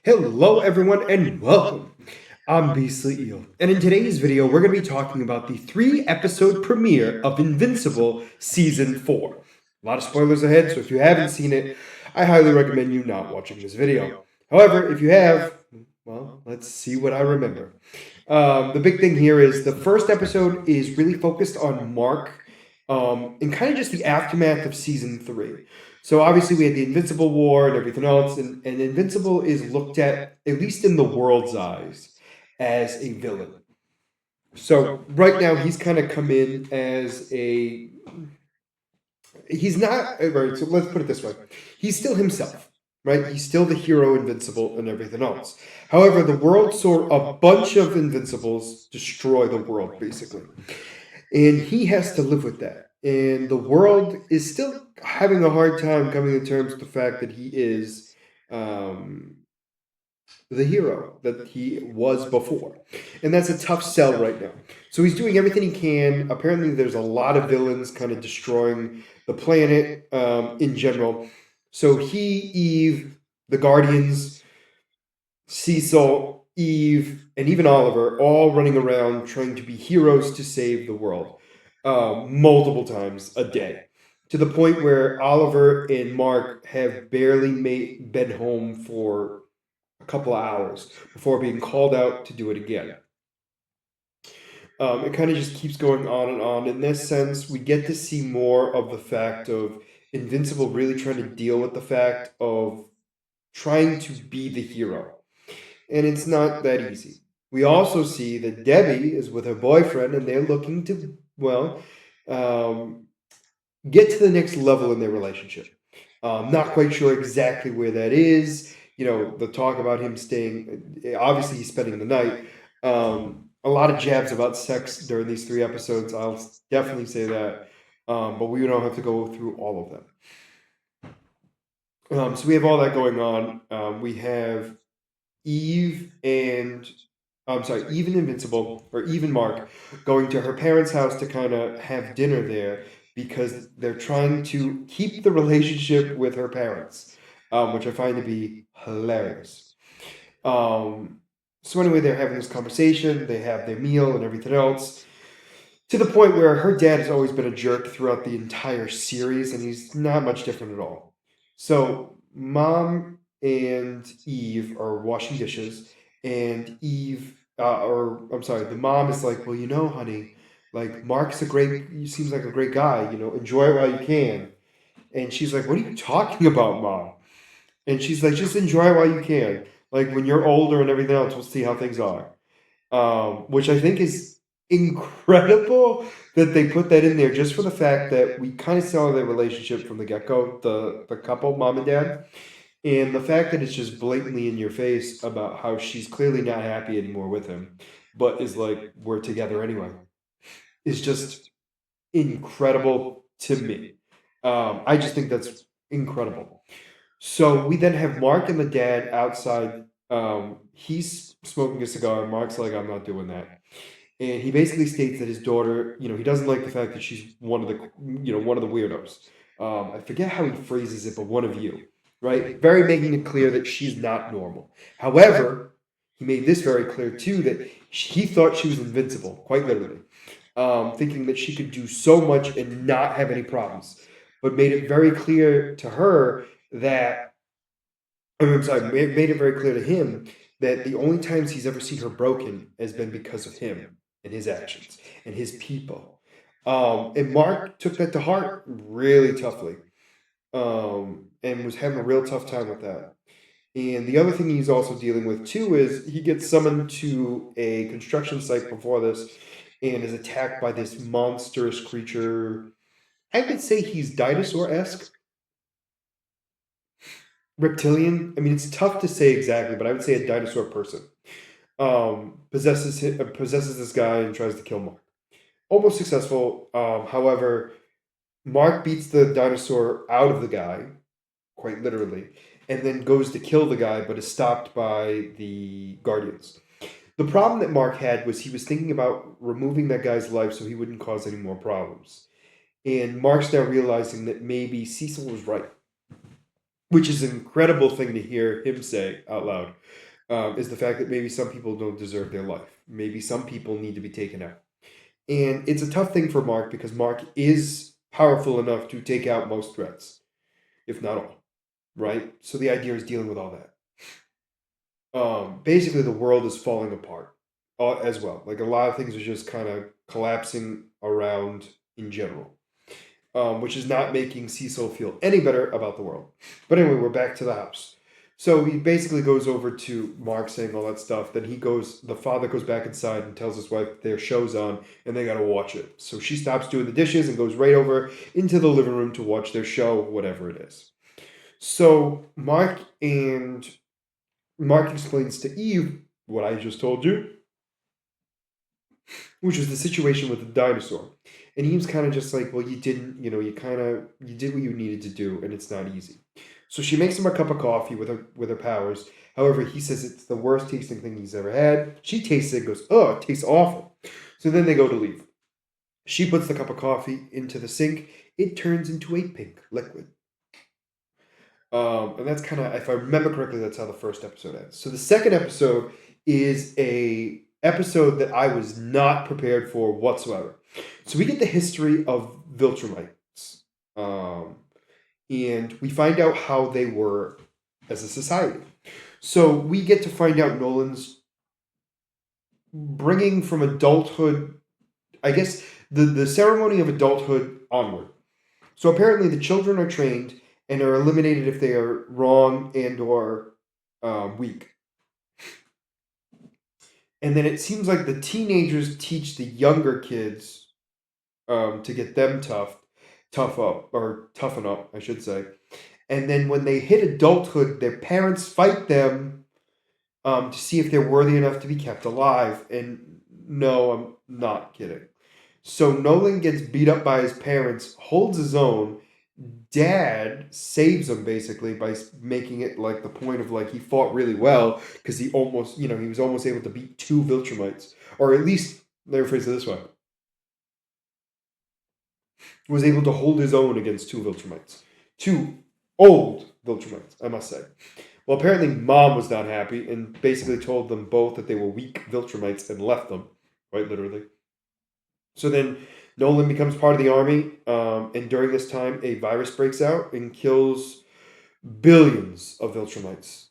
Hello, everyone, and welcome. I'm Beastly Eel, and in today's video, we're going to be talking about the three-episode premiere of Invincible Season 4. A lot of spoilers ahead, so if you haven't seen it, I highly recommend you not watching this video. However, if you have, well, let's see what I remember. The big thing here is the first episode is really focused on Mark and kind of just the aftermath of Season 3. So obviously we had the Invincible War and everything else, and Invincible is looked at least in the world's eyes, as a villain. So right now he's kind of come in as a he's not right. So let's put it this way: he's still himself, right? He's still the hero, Invincible, and everything else. However, the world saw a bunch of Invincibles destroy the world, basically, and he has to live with that. And the world is still having a hard time coming to terms with the fact that he is um, the hero that he was before. And that's a tough sell right now. So he's doing everything he can. Apparently, there's a lot of villains kind of destroying the planet in general. So he, Eve, the Guardians, Cecil, Eve, and even Oliver all running around trying to be heroes to save the world multiple times a day. To the point where Oliver and Mark have barely been home for a couple of hours before being called out to do it again. It kind of just keeps going on and on. In this sense, we get to see more of the fact of Invincible really trying to deal with the fact of trying to be the hero. And it's not that easy. We also see that Debbie is with her boyfriend and they're looking to, well, um, get to the next level in their relationship. Not quite sure exactly where that is. You know, the talk about him staying, obviously, he's spending the night. A lot of jabs about sex during these three episodes. I'll definitely say that. But we don't have to go through all of them. So we have all that going on. We have Eve and I'm sorry, even Invincible or even Mark going to her parents' house to kind of have dinner there because they're trying to keep the relationship with her parents, which I find to be hilarious. Um, so anyway, they're having this conversation. They have their meal and everything else. To the point where her dad has always been a jerk throughout the entire series, and he's not much different at all. So, mom and Eve are washing dishes, and or I'm sorry, the mom is like, "Well, you know, honey, like Mark's he seems like a great guy. You know, enjoy it while you can." And she's like, "What are you talking about, mom?" And she's like, "Just enjoy it while you can. Like when you're older and everything else, we'll see how things are." Which I think is incredible that they put that in there just for the fact that we kind of saw their relationship from the get go, the couple, mom and dad, and the fact that it's just blatantly in your face about how she's clearly not happy anymore with him, but is like we're together anyway, is just incredible to me. I just think that's incredible. So we then have Mark and the dad outside. He's smoking a cigar. Mark's like, I'm not doing that. And he basically states that his daughter, you know, he doesn't like the fact that she's one of the weirdos. I forget how he phrases it, but one of you, right? Very making it clear that she's not normal. However, he made this very clear too that he thought she was invincible, quite literally, thinking that she could do so much and not have any problems, but made it very clear to her that I'm sorry, made it very clear to him that the only times he's ever seen her broken has been because of him and his actions and his people. And Mark took that to heart really toughly, and was having a real tough time with that. And the other thing he's also dealing with too is he gets summoned to a construction site before this and is attacked by this monstrous creature. I would say he's dinosaur esque, reptilian. I mean, it's tough to say exactly, but I would say a dinosaur person. Possesses this guy and tries to kill Mark. Almost successful. However, Mark beats the dinosaur out of the guy, quite literally, and then goes to kill the guy, but is stopped by the Guardians. The problem that Mark had was he was thinking about removing that guy's life so he wouldn't cause any more problems. And Mark's now realizing that maybe Cecil was right. which is an incredible thing to hear him say out loud, is the fact that maybe some people don't deserve their life. Maybe some people need to be taken out. And it's a tough thing for Mark because Mark is powerful enough to take out most threats, if not all, right? So the idea is dealing with all that. Basically, the world is falling apart as well. Like a lot of things are just kind of collapsing around in general, which is not making Cecil feel any better about the world. But anyway, we're back to the house. So he basically goes over to Mark saying all that stuff. Then the father goes back inside and tells his wife their show's on and they got to watch it. So she stops doing the dishes and goes right over into the living room to watch their show, whatever it is. So Mark explains to Eve what I just told you, which was the situation with the dinosaur. And Eve's kind of just like, well, you didn't, you did what you needed to do, and it's not easy. So she makes him a cup of coffee with her powers. However, he says it's the worst tasting thing he's ever had. She tastes it and goes, oh, it tastes awful. So then they go to leave. She puts the cup of coffee into the sink. It turns into a pink liquid. And that's kind of, if I remember correctly, that's how the first episode ends. So the second episode is a episode that I was not prepared for whatsoever. So we get the history of Viltrumites, and we find out how they were as a society. So we get to find out Nolan's bringing from adulthood, I guess, the ceremony of adulthood onward. So apparently the children are trained and are eliminated if they are wrong and or weak. And then it seems like the teenagers teach the younger kids to get them toughen up, I should say. And then when they hit adulthood, their parents fight them to see if they're worthy enough to be kept alive. And no, I'm not kidding. So Nolan gets beat up by his parents, holds his own. Dad saves him basically by making it like the point of like he fought really well because he almost, he was almost able to beat two Viltrumites. Or at least, let me phrase it this way, was able to hold his own against two Viltrumites. Two old Viltrumites, I must say. Well, apparently Mom was not happy and basically told them both that they were weak Viltrumites and left them, quite literally. So then Nolan becomes part of the army, and during this time, a virus breaks out and kills billions of Viltrumites,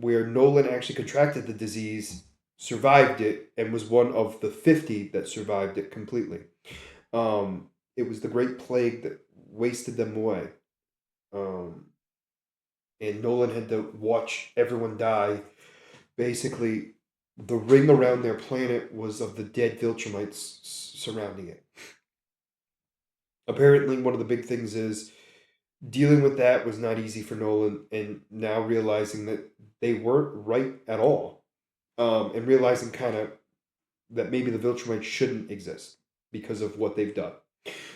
where Nolan actually contracted the disease, survived it, and was one of the 50 that survived it completely. It was the Great Plague that wasted them away. And Nolan had to watch everyone die. Basically, the ring around their planet was of the dead Viltrumites surrounding it. Apparently, one of the big things is dealing with that was not easy for Nolan, and now realizing that they weren't right at all, and realizing kind of that maybe the Viltrumites shouldn't exist because of what they've done.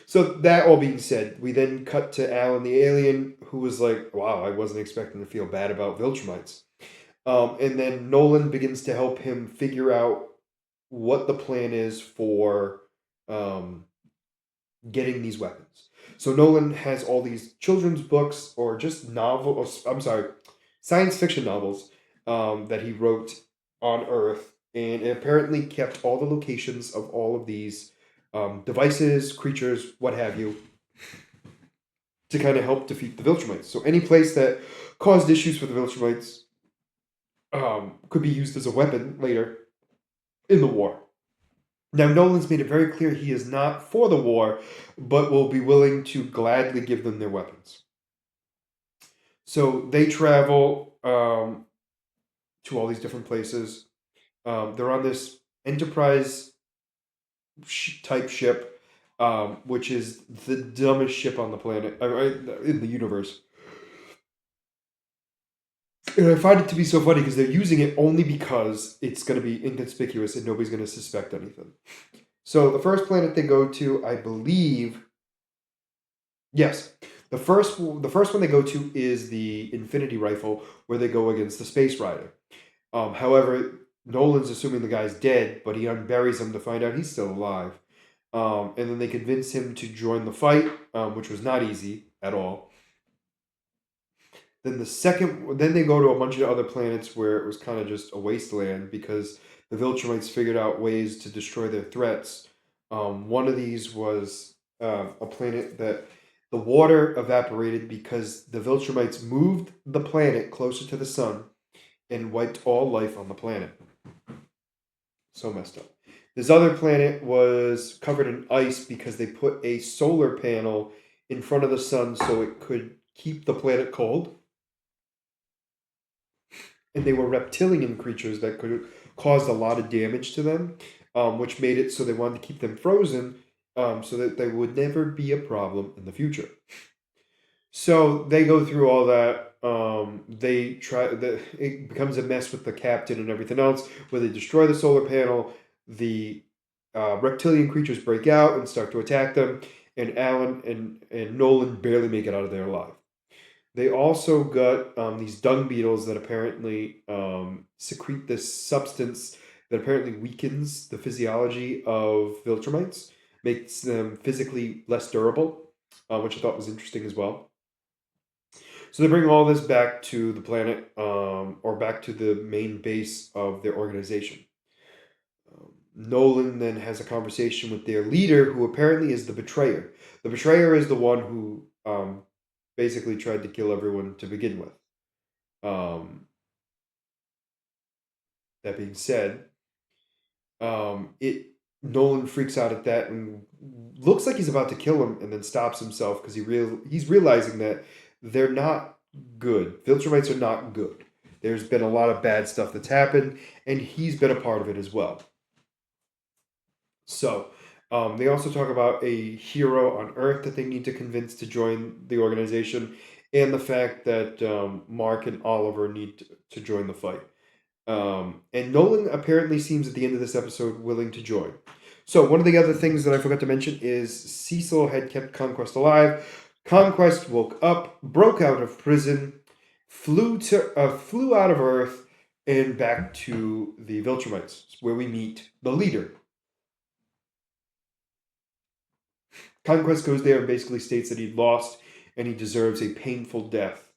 So that all being said, we then cut to Alan the alien, who was like, "Wow, I wasn't expecting to feel bad about Viltrumites." And then Nolan begins to help him figure out what the plan is for getting these weapons. So Nolan has all these children's books or just novels. I'm sorry, science fiction novels that he wrote on Earth, and it apparently kept all the locations of all of these devices, creatures, what have you, to kind of help defeat the Viltrumites. So any place that caused issues for the Viltrumites could be used as a weapon later in the war. Now, Nolan's made it very clear he is not for the war, but will be willing to gladly give them their weapons. So they travel to all these different places. They're on this Enterprise type ship, which is the dumbest ship on the planet, in the universe. And I find it to be so funny because they're using it only because it's going to be inconspicuous and nobody's going to suspect anything. So the first planet they go to, I believe, yes, the first one they go to is the Infinity Rifle, where they go against the Space Rider. However, Nolan's assuming the guy's dead, but he unburies him to find out he's still alive. And then they convince him to join the fight, which was not easy at all. Then they go to a bunch of other planets where it was kind of just a wasteland because the Viltrumites figured out ways to destroy their threats. One of these was a planet that the water evaporated because the Viltrumites moved the planet closer to the sun and wiped all life on the planet. So messed up. This other planet was covered in ice because they put a solar panel in front of the sun so it could keep the planet cold. And they were reptilian creatures that could cause a lot of damage to them, which made it so they wanted to keep them frozen so that they would never be a problem in the future. So they go through all that. It becomes a mess with the captain and everything else, where they destroy the solar panel. The reptilian creatures break out and start to attack them, and Alan and Nolan barely make it out of there alive. They also got these dung beetles that apparently secrete this substance that apparently weakens the physiology of Viltrumites, makes them physically less durable, which I thought was interesting as well. So they bring all this back to the planet, or back to the main base of their organization. Nolan then has a conversation with their leader, who apparently is the betrayer. The betrayer is the one who basically tried to kill everyone to begin with. Um, that being said, it Nolan freaks out at that and looks like he's about to kill him, and then stops himself because he's realizing that they're not good. Viltrumites are not good. There's been a lot of bad stuff that's happened, and he's been a part of it as well. So, they also talk about a hero on Earth that they need to convince to join the organization, and the fact that Mark and Oliver need to join the fight. And Nolan apparently seems at the end of this episode willing to join. So, one of the other things that I forgot to mention is Cecil had kept Conquest alive. Conquest woke up, broke out of prison, flew out of Earth, and back to the Viltrumites, where we meet the leader. Conquest goes there and basically states that he lost and he deserves a painful death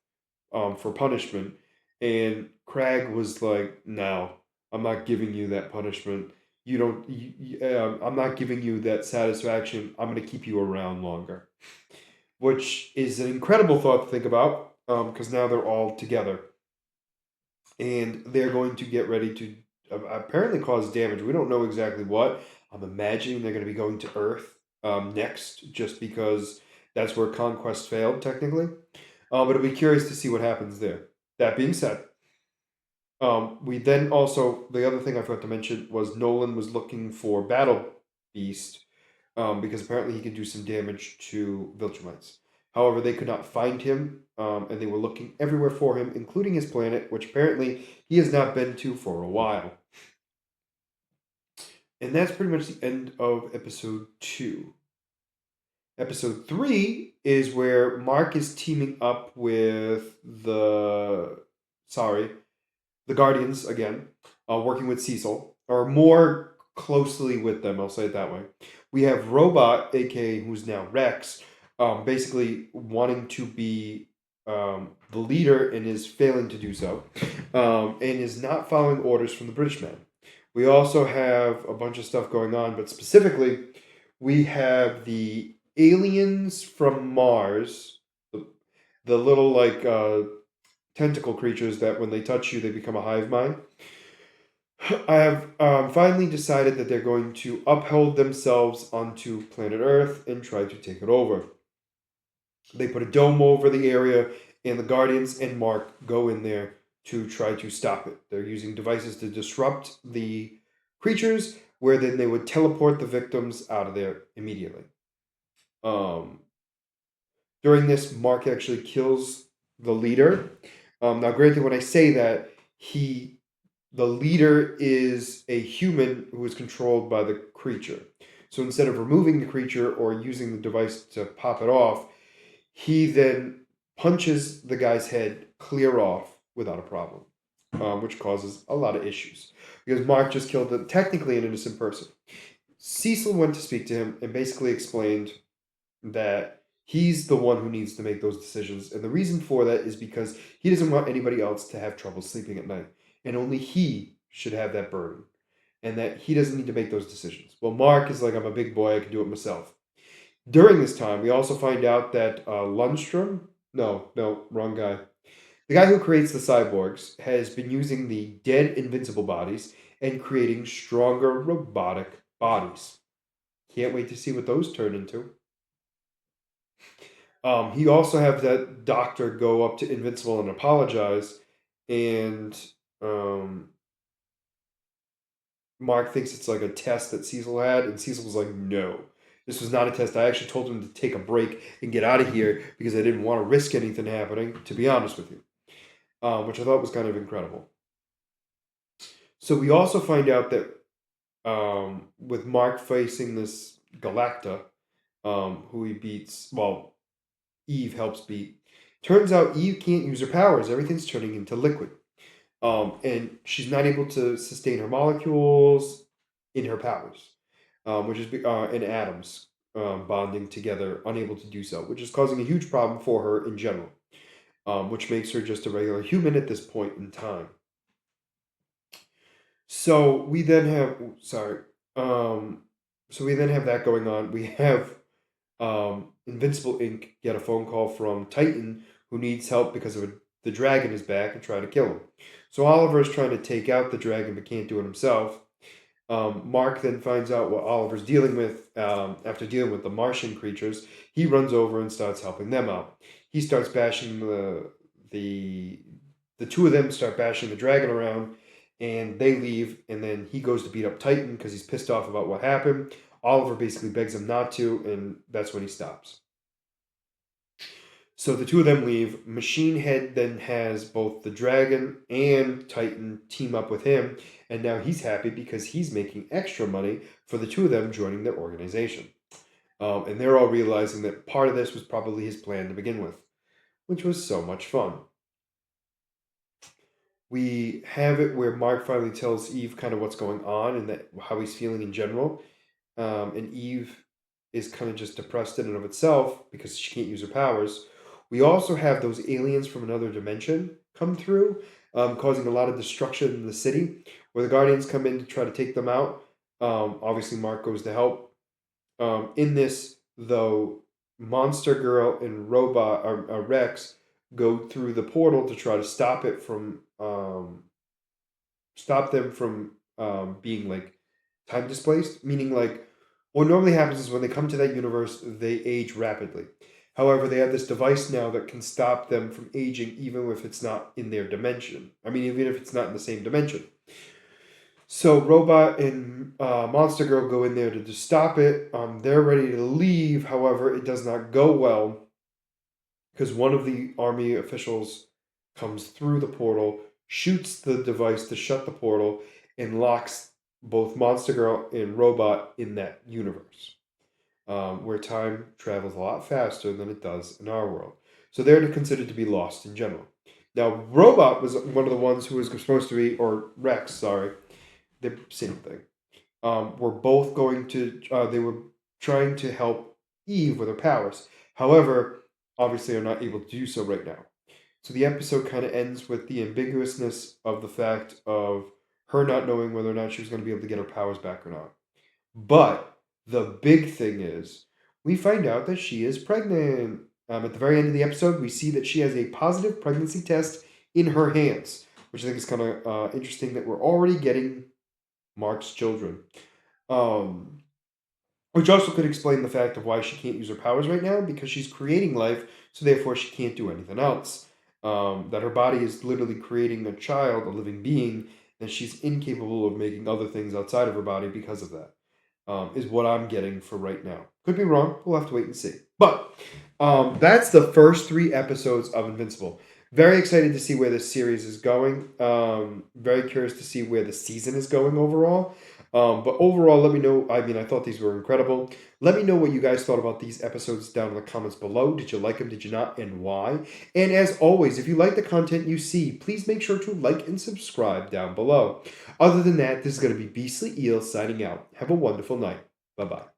for punishment. And Crag was like, "No, I'm not giving you that punishment. You don't. I'm not giving you that satisfaction. I'm going to keep you around longer," which is an incredible thought to think about because now they're all together and they're going to get ready to apparently cause damage. We don't know exactly what. I'm imagining they're going to be going to Earth next, just because that's where Conquest failed technically. But I'd be curious to see what happens there. That being said, we then also the other thing I forgot to mention was Nolan was looking for Battle Beast because apparently he could do some damage to Viltrumites. However, they could not find him, and they were looking everywhere for him, including his planet, which apparently he has not been to for a while. And that's pretty much the end of episode 2. Episode 3 is where Mark is teaming up with the Guardians again, working with Cecil, or more closely with them, I'll say it that way. We have Robot, aka who's now Rex, basically wanting to be the leader and is failing to do so, and is not following orders from the British man. We also have a bunch of stuff going on, but specifically, we have the aliens from Mars, the little like tentacle creatures that when they touch you, they become a hive mind. I have finally decided that they're going to uphold themselves onto planet Earth and try to take it over. They put a dome over the area, and the Guardians and Mark go in there to try to stop it. They're using devices to disrupt the creatures, where then they would teleport the victims out of there immediately. During this, Mark actually kills the leader. Now, granted, when I say that, the leader is a human who is controlled by the creature. So instead of removing the creature or using the device to pop it off, he then punches the guy's head clear off without a problem, which causes a lot of issues because Mark just killed technically an innocent person. Cecil went to speak to him and basically explained that He's the one who needs to make those decisions, and the reason for that is because he doesn't want anybody else to have trouble sleeping at night, and only he should have that burden, and that he doesn't need to make those decisions. Well, Mark is like, I'm a big boy, I can do it myself. During this time, we also find out that Lundstrom, no, wrong guy. The guy who creates the cyborgs has been using the dead invincible bodies and creating stronger robotic bodies. Can't wait to see what those turn into. He also have that doctor go up to Invincible and apologize, and um, Mark thinks it's like a test that Cecil had, and Cecil was like, "No, this was not a test. I actually told him to take a break and get out of here because I didn't want to risk anything happening. To be honest with you," which I thought was kind of incredible. So we also find out that with Mark facing this Galacta, who he beats, well, Eve helps beat. Turns out Eve can't use her powers. Everything's turning into liquid. And she's not able to sustain her molecules in her powers, which is in atoms bonding together, unable to do so, which is causing a huge problem for her in general, which makes her just a regular human at this point in time. So we then have, sorry, um, so we then have that going on. We have Invincible Inc. get a phone call from Titan who needs help because the dragon is back and trying to kill him. So Oliver is trying to take out the dragon but can't do it himself. Mark then finds out what Oliver's dealing with after dealing with the Martian creatures. He runs over and starts helping them out. He starts bashing the two of them start bashing the dragon around, and they leave. And then he goes to beat up Titan because he's pissed off about what happened. Oliver basically begs him not to, and that's when he stops. So the two of them leave. Machine Head then has both the dragon and Titan team up with him, and now he's happy because he's making extra money for the two of them joining their organization. And they're all realizing that part of this was probably his plan to begin with, which was so much fun. We have it where Mark finally tells Eve kind of what's going on and that how he's feeling in general. And Eve is kind of just depressed in and of itself because she can't use her powers. We also have those aliens from another dimension come through, causing a lot of destruction in the city, where the Guardians come in to try to take them out. Obviously, Mark goes to help. In this, though, Monster Girl and Robot Rex go through the portal to try to stop it from stop them from being like time displaced, meaning like what normally happens is when they come to that universe, they age rapidly. However, they have this device now that can stop them from aging even if it's not in their dimension. I mean, even if it's not in the same dimension. So Robot and Monster Girl go in there to just stop it. They're ready to leave. However, it does not go well because one of the army officials comes through the portal, shoots the device to shut the portal, and locks both Monster Girl and Robot in that universe, where time travels a lot faster than it does in our world. So they're considered to be lost in general. Now, Robot was one of the ones who was supposed to be, or Rex, sorry, the same thing. Were both going to, they were trying to help Eve with her powers. However, obviously are not able to do so right now. So the episode kind of ends with the ambiguousness of the fact of her not knowing whether or not she was going to be able to get her powers back or not. But the big thing is, we find out that she is pregnant. At the very end of the episode, we see that she has a positive pregnancy test in her hands, which I think is kind of interesting that we're already getting Mark's children. Um, which also could explain the fact of why she can't use her powers right now, because she's creating life, so therefore she can't do anything else. That her body is literally creating a child, a living being, and she's incapable of making other things outside of her body because of that. Is what I'm getting for right now. Could be wrong. We'll have to wait and see. But that's the first 3 episodes of Invincible. Very excited to see where this series is going. Very curious to see where the season is going overall. But overall, let me know. I mean, I thought these were incredible. Let me know what you guys thought about these episodes down in the comments below. Did you like them? Did you not? And why? And as always, if you like the content you see, please make sure to like and subscribe down below. Other than that, this is going to be Beastly Eel signing out. Have a wonderful night. Bye-bye.